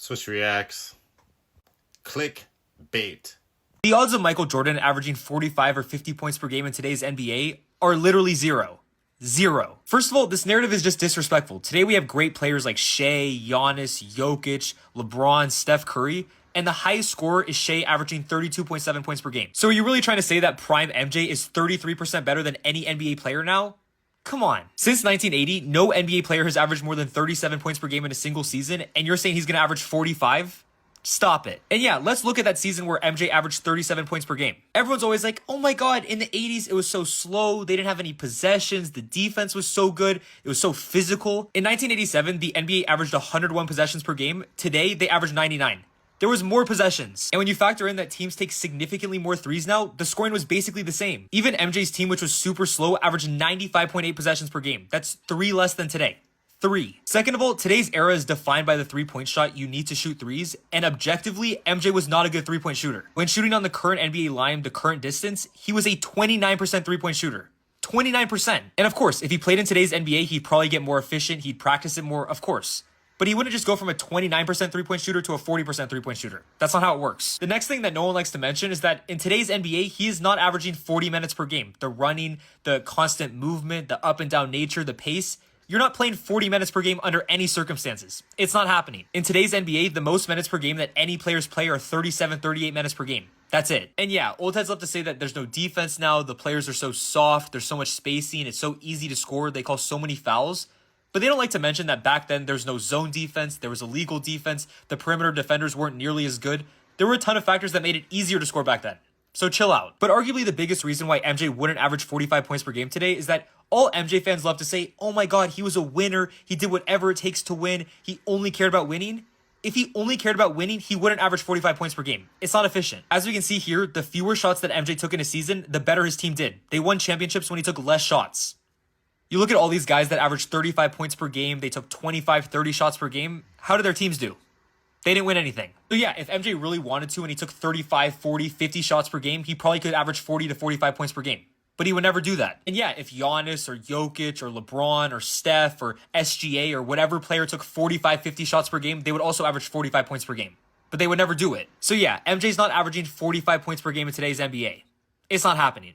Swish reacts. Click bait. The odds of Michael Jordan averaging 45 or 50 points per game in today's NBA are literally zero. Zero. First of all, this narrative is just disrespectful. Today we have great players like Shea, Giannis, Jokic, LeBron, Steph Curry, and the highest scorer is Shea averaging 32.7 points per game. So are you really trying to say that prime MJ is 33% better than any NBA player now? Come on. Since 1980, no NBA player has averaged more than 37 points per game in a single season, and you're saying he's going to average 45? Stop it. And yeah, let's look at that season where MJ averaged 37 points per game. Everyone's always like, oh my god, in the 80s, it was so slow. They didn't have any possessions. The defense was so good. It was so physical. In 1987, the NBA averaged 101 possessions per game. Today, they average 99. There was more possessions. And when you factor in that teams take significantly more threes now, the scoring was basically the same. Even MJ's team, which was super slow, averaged 95.8 possessions per game. That's 3 less than today. 3. Second of all, today's era is defined by the three-point shot. You need to shoot threes, and objectively, MJ was not a good three-point shooter. When shooting on the current NBA line, the current distance, he was a 29% three-point shooter. 29%. And of course, if he played in today's NBA, he'd probably get more efficient, he'd practice it more, of course. But he wouldn't just go from a 29% three-point shooter to a 40% three-point shooter. That's not how it works. The next thing that no one likes to mention is that in today's NBA, he is not averaging 40 minutes per game. The running, the constant movement, the up and down nature, the pace, you're not playing 40 minutes per game under any circumstances. It's not happening. In today's NBA, the most minutes per game that any players play are 37, 38 minutes per game. That's it. And yeah, old heads love to say that there's no defense now. The players are so soft. There's so much spacing. It's so easy to score. They call so many fouls. But they don't like to mention that back then, there's no zone defense. There was illegal defense. The perimeter defenders weren't nearly as good. There were a ton of factors that made it easier to score back then. So chill out. But arguably the biggest reason why MJ wouldn't average 45 points per game today is that all MJ fans love to say, oh my god, he was a winner. He did whatever it takes to win. He only cared about winning. If he only cared about winning, he wouldn't average 45 points per game. It's not efficient. As we can see here, the fewer shots that MJ took in a season, the better his team did. They won championships when he took less shots. You look at all these guys that averaged 35 points per game. They took 25, 30 shots per game. How did their teams do? They didn't win anything. So yeah, if MJ really wanted to and he took 35, 40, 50 shots per game, he probably could average 40 to 45 points per game. But he would never do that. And yeah, if Giannis or Jokic or LeBron or Steph or SGA or whatever player took 45, 50 shots per game, they would also average 45 points per game. But they would never do it. So yeah, MJ's not averaging 45 points per game in today's NBA. It's not happening.